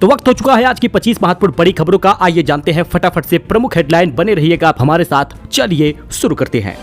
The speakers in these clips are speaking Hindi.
तो वक्त हो चुका है आज की 25 महत्वपूर्ण बड़ी खबरों का। आइए जानते हैं फटाफट से प्रमुख हेडलाइन। बने रहिएगा आप हमारे साथ। चलिए शुरू करते हैं।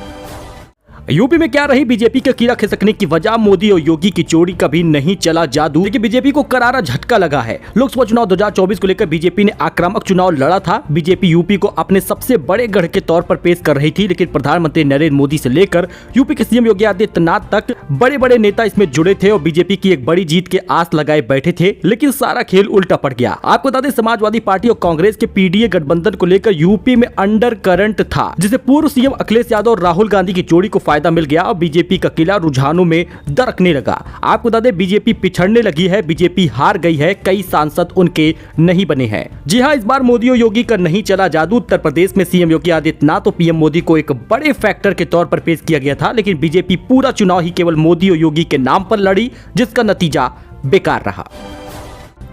यूपी में क्या रही बीजेपी के कीड़ा खिसकने की वजह? मोदी और योगी की जोड़ी कभी नहीं चला जादू, लेकिन बीजेपी को करारा झटका लगा है। लोकसभा चुनाव 2024 को लेकर बीजेपी ने आक्रामक चुनाव लड़ा था। बीजेपी यूपी को अपने सबसे बड़े गढ़ के तौर पर पेश कर रही थी, लेकिन प्रधानमंत्री नरेंद्र मोदी से लेकर यूपी के सीएम योगी आदित्यनाथ तक बड़े बड़े नेता इसमें जुड़े थे और बीजेपी की एक बड़ी जीत के आस लगाए बैठे थे, लेकिन सारा खेल उल्टा पड़ गया। आपको बता दें, समाजवादी पार्टी और कांग्रेस के पीडीए गठबंधन को लेकर यूपी में अंडर करंट था, जिसे पूर्व सीएम अखिलेश यादव और राहुल गांधी की जोड़ी को फायदा मिल गया और बीजेपी का किला रुझानों में दरकने लगा। आपको बता दें, बीजेपी पिछड़ने लगी है, बीजेपी हार गई है, कई सांसद उनके नहीं बने हैं। जी हां, इस बार मोदी और योगी का नहीं चला जादू। उत्तर प्रदेश में सीएम योगी आदित्यनाथ और पीएम मोदी को एक बड़े फैक्टर के तौर पर पेश किया गया था, लेकिन बीजेपी पूरा चुनाव ही केवल मोदी और योगी के नाम पर लड़ी, जिसका नतीजा बेकार रहा।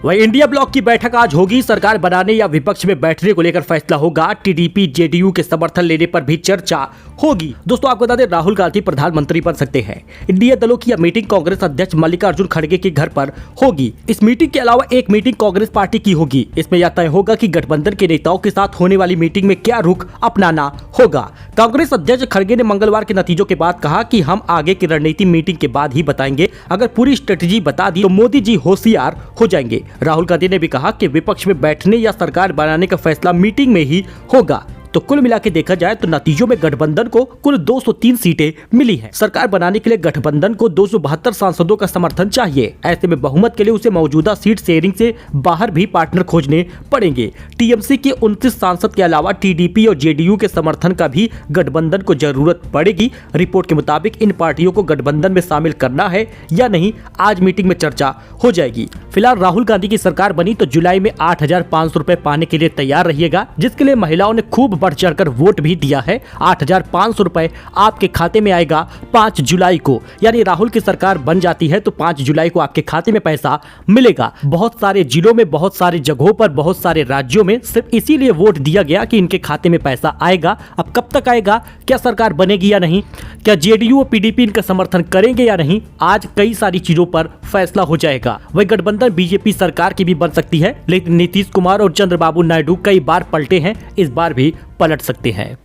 वही इंडिया ब्लॉक की बैठक आज होगी। सरकार बनाने या विपक्ष में बैठने को लेकर फैसला होगा। टीडीपी जेडीयू के समर्थन लेने पर भी चर्चा होगी। दोस्तों, आपको बता दें, राहुल गांधी प्रधानमंत्री बन सकते हैं। इंडिया दलों की यह मीटिंग कांग्रेस अध्यक्ष मल्लिकार्जुन खड़गे के घर पर होगी। इस मीटिंग के अलावा एक मीटिंग कांग्रेस पार्टी की होगी। इसमें यह तय होगा कि गठबंधन के नेताओं के साथ होने वाली मीटिंग में क्या रुख अपनाना होगा। कांग्रेस अध्यक्ष खड़गे ने मंगलवार के नतीजों के बाद कहा कि हम आगे की रणनीति मीटिंग के बाद ही बताएंगे। अगर पूरी स्ट्रेटेजी बता दी तो मोदी जी होशियार हो जाएंगे। राहुल गांधी ने भी कहा कि विपक्ष में बैठने या सरकार बनाने का फैसला मीटिंग में ही होगा। तो कुल मिला के देखा जाए तो नतीजों में गठबंधन को कुल 203 सीटें मिली हैं। सरकार बनाने के लिए गठबंधन को 272 सांसदों का समर्थन चाहिए। ऐसे में बहुमत के लिए उसे मौजूदा सीट शेयरिंग से बाहर भी पार्टनर खोजने पड़ेंगे। टीएमसी के 29 सांसद के अलावा टीडीपी और जेडीयू के समर्थन का भी गठबंधन को जरूरत पड़ेगी। रिपोर्ट के मुताबिक इन पार्टियों को गठबंधन में शामिल करना है या नहीं, आज मीटिंग में चर्चा हो जाएगी। फिलहाल राहुल गांधी की सरकार बनी तो जुलाई में 8,500 रुपए पाने के लिए तैयार रहिएगा, जिसके लिए महिलाओं ने खूब बढ़ चढ़कर वोट भी दिया है। 8,500 रुपए आपके खाते में आएगा 5 जुलाई को। यानी राहुल की सरकार बन जाती है तो 5 जुलाई को आपके खाते में पैसा मिलेगा। बहुत सारे जिलों में, बहुत सारे जगहों पर, बहुत सारे राज्यों में सिर्फ इसीलिए वोट दिया गया कि इनके खाते में पैसा आएगा। अब कब तक आएगा, क्या सरकार बनेगी या नहीं, क्या जेडीयू और पीडीपी इनका समर्थन करेंगे या नहीं, आज कई सारी चीजों पर फैसला हो जाएगा। वही गठबंधन बीजेपी सरकार की भी बन सकती है, लेकिन नीतीश कुमार और चंद्रबाबू नायडू कई बार पलटे हैं, इस बार भी पलट सकते हैं।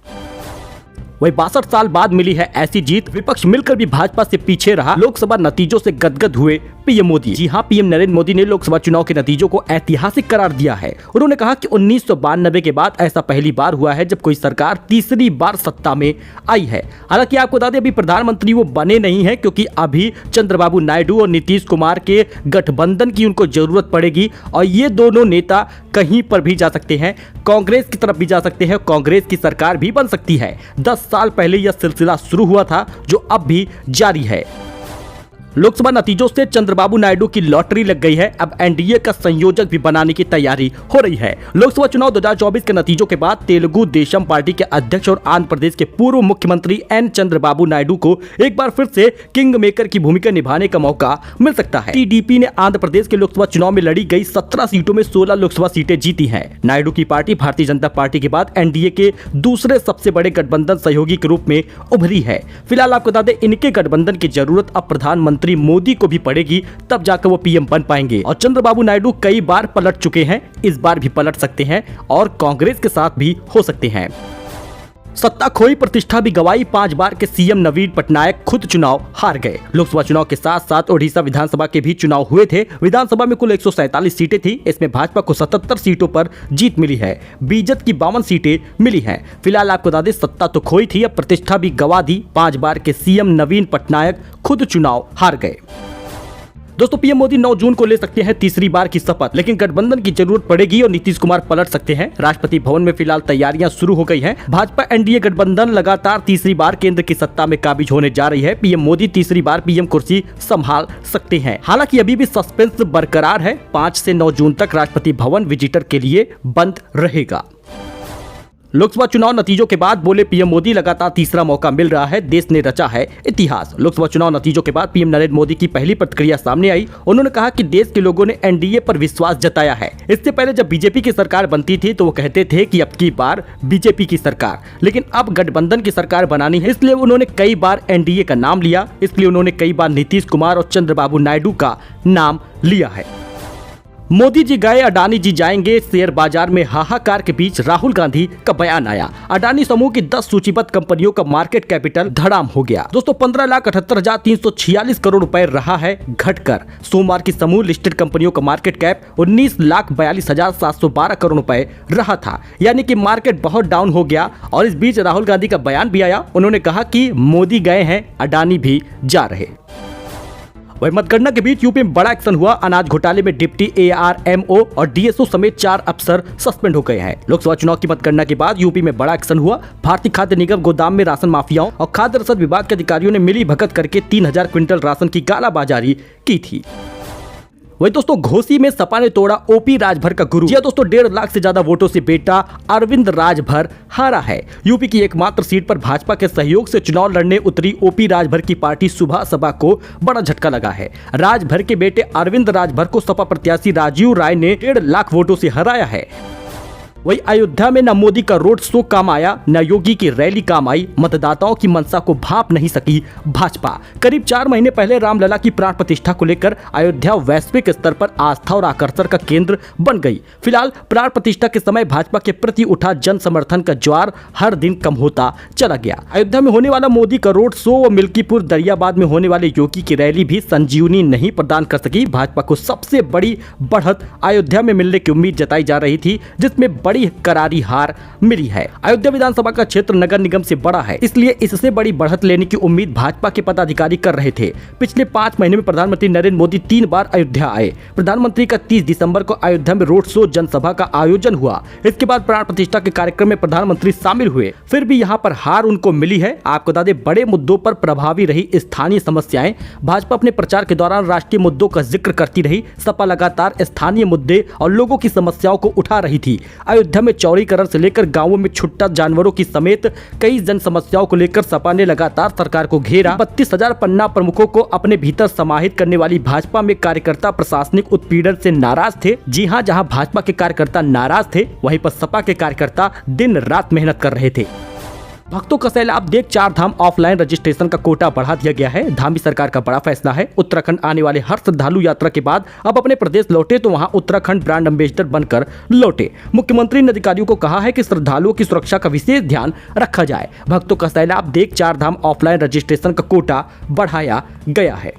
वही 62 साल बाद मिली है ऐसी जीत। विपक्ष मिलकर भी भाजपा से पीछे रहा। लोकसभा नतीजों से गदगद हुए पीएम मोदी। जी हां, पीएम नरेंद्र मोदी ने लोकसभा चुनाव के नतीजों को ऐतिहासिक करार दिया है। उन्होंने कहा कि 1992 के बाद ऐसा पहली बार हुआ है जब कोई सरकार तीसरी बार सत्ता में आई है। हालांकि आपको बता दें, अभी प्रधानमंत्री वो बने नहीं है, क्योंकि अभी चंद्रबाबू नायडू और नीतीश कुमार के गठबंधन की उनको जरूरत पड़ेगी और ये दोनों नेता कहीं पर भी जा सकते हैं, कांग्रेस की तरफ भी जा सकते हैं, कांग्रेस की सरकार भी बन सकती है। 10 साल पहले यह सिलसिला शुरू हुआ था, जो अब भी जारी है। लोकसभा नतीजों से चंद्रबाबू नायडू की लॉटरी लग गई है। अब एनडीए का संयोजक भी बनाने की तैयारी हो रही है। लोकसभा चुनाव 2024 के नतीजों के बाद तेलुगु देशम पार्टी के अध्यक्ष और आंध्र प्रदेश के पूर्व मुख्यमंत्री एन चंद्रबाबू नायडू को एक बार फिर से किंग मेकर की भूमिका निभाने का मौका मिल सकता है। टीडीपी ने आंध्र प्रदेश के लोकसभा चुनाव में लड़ी गई 17 सीटों में 16 लोकसभा सीटें जीती है। नायडू की पार्टी भारतीय जनता पार्टी के बाद एनडीए के दूसरे सबसे बड़े गठबंधन सहयोगी के रूप में उभरी है। फिलहाल आपको बता दें, इनके गठबंधन की जरूरत अब प्रधानमंत्री मोदी को भी पड़ेगी, तब जाकर वो पीएम बन पाएंगे। और चंद्रबाबू नायडू कई बार पलट चुके हैं, इस बार भी पलट सकते हैं और कांग्रेस के साथ भी हो सकते हैं। सत्ता खोई, प्रतिष्ठा भी गवाई। 5 बार के सीएम नवीन पटनायक खुद चुनाव हार गए। लोकसभा चुनाव के साथ साथ ओडिशा विधानसभा के भी चुनाव हुए थे। विधानसभा में कुल 147 सीटें थी। इसमें भाजपा को 77 सीटों पर जीत मिली है। बीजेपी की 52 सीटें मिली हैं। फिलहाल आपको बता दें, सत्ता तो खोई थी, अब प्रतिष्ठा भी गवा दी। 5 बार के सीएम नवीन पटनायक खुद चुनाव हार गए। दोस्तों, पीएम मोदी 9 जून को ले सकते हैं तीसरी बार की शपथ, लेकिन गठबंधन की जरूरत पड़ेगी और नीतीश कुमार पलट सकते हैं। राष्ट्रपति भवन में फिलहाल तैयारियां शुरू हो गई हैं। भाजपा एनडीए गठबंधन लगातार तीसरी बार केंद्र की सत्ता में काबिज होने जा रही है। पीएम मोदी तीसरी बार पीएम कुर्सी संभाल सकते हैं। हालांकि अभी भी सस्पेंस बरकरार है। 5 से 9 जून तक राष्ट्रपति भवन विजिटर के लिए बंद रहेगा। लोकसभा चुनाव नतीजों के बाद बोले पीएम मोदी, लगातार तीसरा मौका मिल रहा है, देश ने रचा है इतिहास। लोकसभा चुनाव नतीजों के बाद पीएम नरेंद्र मोदी की पहली प्रतिक्रिया सामने आई। उन्होंने कहा कि देश के लोगों ने एनडीए पर विश्वास जताया है। इससे पहले जब बीजेपी की सरकार बनती थी तो वो कहते थे कि अब की बार बीजेपी की सरकार, लेकिन अब गठबंधन की सरकार बनानी है, इसलिए उन्होंने कई बार एनडीए का नाम लिया। इसलिए उन्होंने कई बार नीतीश कुमार और चंद्रबाबू नायडू का नाम लिया है। मोदी जी गए, अडानी जी जाएंगे, शेयर बाजार में हाहाकार के बीच राहुल गांधी का बयान आया। अडानी समूह की 10 सूचीबद्ध कंपनियों का मार्केट कैपिटल धड़ाम हो गया। दोस्तों 15,78,346 करोड़ रुपए रहा है घटकर। सोमवार की समूह लिस्टेड कंपनियों का मार्केट कैप 19,42,712 करोड़ रुपए रहा था, यानी कि मार्केट बहुत डाउन हो गया। और इस बीच राहुल गांधी का बयान भी आया। उन्होंने कहा कि मोदी गए हैं, अडानी भी जा रहे। वही मतगणना के बीच यूपी में बड़ा एक्शन हुआ। अनाज घोटाले में डिप्टी ARMO और DSO समेत 4 अफसर सस्पेंड हो गए हैं। लोकसभा चुनाव की मतगणना के बाद यूपी में बड़ा एक्शन हुआ। भारतीय खाद्य निगम गोदाम में राशन माफियाओं और खाद्य रसद विभाग के अधिकारियों ने मिली भगत करके 3000 क्विंटल राशन की कालाबाजारी की थी। वही दोस्तों घोसी में सपा ने तोड़ा OP राजभर का गुरु। जी दोस्तों 1.5 लाख से ज्यादा वोटों से बेटा अरविंद राजभर हारा है। यूपी की एकमात्र सीट पर भाजपा के सहयोग से चुनाव लड़ने उतरी OP राजभर की पार्टी सुबह सभा को बड़ा झटका लगा है। राजभर के बेटे अरविंद राजभर को सपा प्रत्याशी राजीव राय ने 1.5 लाख वोटों से हराया है। वही अयोध्या में न मोदी का रोड शो काम आया, न योगी की रैली काम आई। मतदाताओं की मनसा को भांप नहीं सकी भाजपा। करीब 4 महीने पहले रामलला की प्राण प्रतिष्ठा को लेकर अयोध्या वैश्विक स्तर पर आस्था और आकर्षण का केंद्र बन गई। फिलहाल प्राण प्रतिष्ठा के समय भाजपा के प्रति उठा जन समर्थन का ज्वार हर दिन कम होता चला गया। अयोध्या में होने वाला मोदी का रोड शो व मिल्कीपुर दरियाबाद में होने वाले योगी की रैली भी संजीवनी नहीं प्रदान कर सकी। भाजपा को सबसे बड़ी बढ़त अयोध्या में मिलने की उम्मीद जताई जा रही थी, जिसमें बड़ी करारी हार मिली है। अयोध्या विधानसभा का क्षेत्र नगर निगम से बड़ा है, इसलिए इससे बड़ी बढ़त लेने की उम्मीद भाजपा के पदाधिकारी कर रहे थे। पिछले 5 महीने में प्रधानमंत्री नरेंद्र मोदी 3 बार अयोध्या आए। प्रधानमंत्री का 30 दिसंबर को अयोध्या में रोड शो जनसभा का आयोजन हुआ। इसके बाद प्राण प्रतिष्ठा के कार्यक्रम में प्रधानमंत्री शामिल हुए, फिर भी यहाँ पर हार उनको मिली है। आपको बता दें, बड़े मुद्दों पर प्रभावी रही स्थानीय समस्याएं। भाजपा अपने प्रचार के दौरान राष्ट्रीय मुद्दों का जिक्र करती रही। सपा लगातार स्थानीय मुद्दे और लोगों की समस्याओं को उठा रही थी। अयोध्या में चौड़ीकरण से लेकर गांवों में छुट्टा जानवरों की समेत कई जन समस्याओं को लेकर सपा ने लगातार सरकार को घेरा। 32,000 पन्ना प्रमुखों को अपने भीतर समाहित करने वाली भाजपा में कार्यकर्ता प्रशासनिक उत्पीड़न से नाराज थे। जी हां, जहां भाजपा के कार्यकर्ता नाराज थे, वहीं पर सपा के कार्यकर्ता दिन रात मेहनत कर रहे थे। भक्तों का सैलाब देख 4 धाम ऑफलाइन रजिस्ट्रेशन का कोटा बढ़ा दिया गया है। धामी सरकार का बड़ा फैसला है। उत्तराखंड आने वाले हर श्रद्धालु यात्रा के बाद अब अपने प्रदेश लौटे तो वहां उत्तराखंड ब्रांड एम्बेसडर बनकर लौटे। मुख्यमंत्री ने अधिकारियों को कहा है कि श्रद्धालुओं की सुरक्षा का विशेष ध्यान रखा जाए। भक्तों का सैलाब देख 4 धाम ऑफलाइन रजिस्ट्रेशन का कोटा बढ़ाया गया है।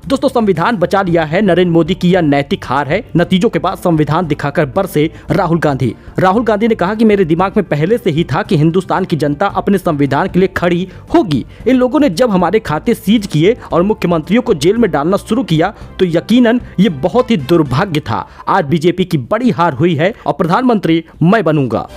दोस्तों संविधान बचा लिया है, नरेंद्र मोदी की यह नैतिक हार है। नतीजों के बाद संविधान दिखाकर बरसे राहुल गांधी। राहुल गांधी ने कहा कि मेरे दिमाग में पहले से ही था कि हिंदुस्तान की जनता अपने संविधान के लिए खड़ी होगी। इन लोगों ने जब हमारे खाते सीज किए और मुख्यमंत्रियों को जेल में डालना शुरू किया तो यकीनन ये बहुत ही दुर्भाग्य था। आज बीजेपी की बड़ी हार हुई है और प्रधानमंत्री मैं बनूंगा।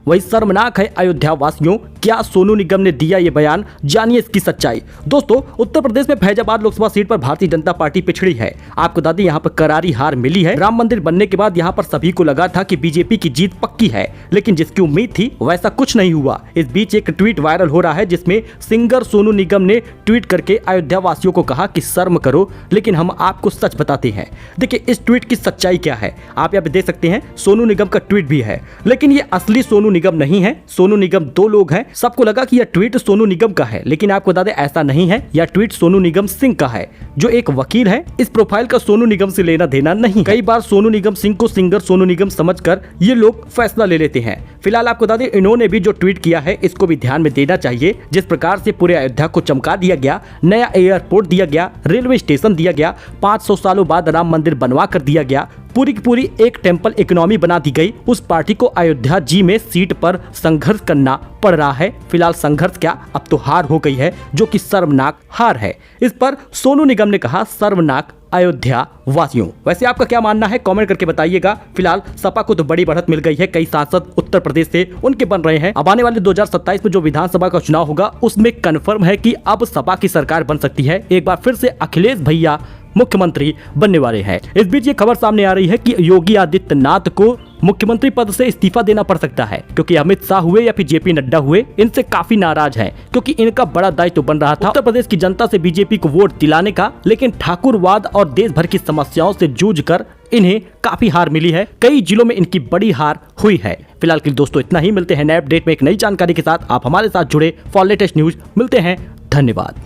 वही शर्मनाक है अयोध्या वासियों, क्या सोनू निगम ने दिया ये बयान, जानिए इसकी सच्चाई। दोस्तों उत्तर प्रदेश में फैजाबाद लोकसभा सीट पर भारतीय जनता पार्टी पिछड़ी है। आपको बता दें यहाँ पर करारी हार मिली है। राम मंदिर बनने के बाद यहाँ पर सभी को लगा था कि बीजेपी की जीत पक्की है, लेकिन जिसकी उम्मीद थी वैसा कुछ नहीं हुआ। इस बीच एक ट्वीट वायरल हो रहा है जिसमें सिंगर सोनू निगम ने ट्वीट करके अयोध्या वासियों को कहा कि शर्म करो, लेकिन हम आपको सच बताते हैं। देखिए इस ट्वीट की सच्चाई क्या है, आप यहाँ पे देख सकते हैं। सोनू निगम का ट्वीट भी है, लेकिन ये असली सोनू निगम नहीं है। सोनू निगम 2 लोग हैं। सबको लगा कि यह ट्वीट सोनू निगम का है, लेकिन आपको बता दें ऐसा नहीं है। यह ट्वीट सोनू निगम सिंह का है, जो एक वकील है। इस प्रोफाइल का सोनू निगम से लेना देना नहीं। कई बार सोनू निगम सिंह को सिंगर सोनू निगम समझकर ये लोग फैसला ले लेते हैं। फिलहाल आपको बता दें इन्होंने भी जो ट्वीट किया है इसको भी ध्यान में देना चाहिए। जिस प्रकार से पूरे अयोध्या को चमका दिया गया, नया एयरपोर्ट दिया गया, रेलवे स्टेशन दिया गया, 500 सालों बाद राम मंदिर बनवा कर दिया गया, पूरी की पूरी एक टेम्पल इकोनॉमी बना दी गई। उस पार्टी को अयोध्या जी में सीट पर संघर्ष करना पड़ रहा है। फिलहाल संघर्ष क्या, अब तो हार हो गई है, जो कि शर्मनाक हार है। इस पर सोनू निगम ने कहा शर्मनाक अयोध्या वासियों। वैसे आपका क्या मानना है, कमेंट करके बताइएगा। फिलहाल सपा को तो बड़ी बढ़त मिल गई है। कई सांसद उत्तर प्रदेश से उनके बन रहे हैं। अब आने वाले 2027 में जो विधानसभा का चुनाव होगा उसमें कन्फर्म है कि अब सपा की सरकार बन सकती है। एक बार फिर से अखिलेश भैया मुख्यमंत्री बनने वाले हैं। इस बीच ये खबर सामने आ रही है कि योगी आदित्यनाथ को मुख्यमंत्री पद से इस्तीफा देना पड़ सकता है, क्योंकि अमित शाह हुए या फिर जेपी नड्डा हुए इनसे काफी नाराज हैं, क्योंकि इनका बड़ा दायित्व बन रहा था उत्तर प्रदेश की जनता से बीजेपी को वोट दिलाने का। लेकिन ठाकुरवाद और देश भर की समस्याओं से जूझकर इन्हें काफी हार मिली है। कई जिलों में इनकी बड़ी हार हुई है। फिलहाल के लिए दोस्तों इतना ही। मिलते हैं नए अपडेट में एक नई जानकारी के साथ। आप हमारे साथ जुड़े फॉर लेटेस्ट न्यूज। मिलते हैं, धन्यवाद।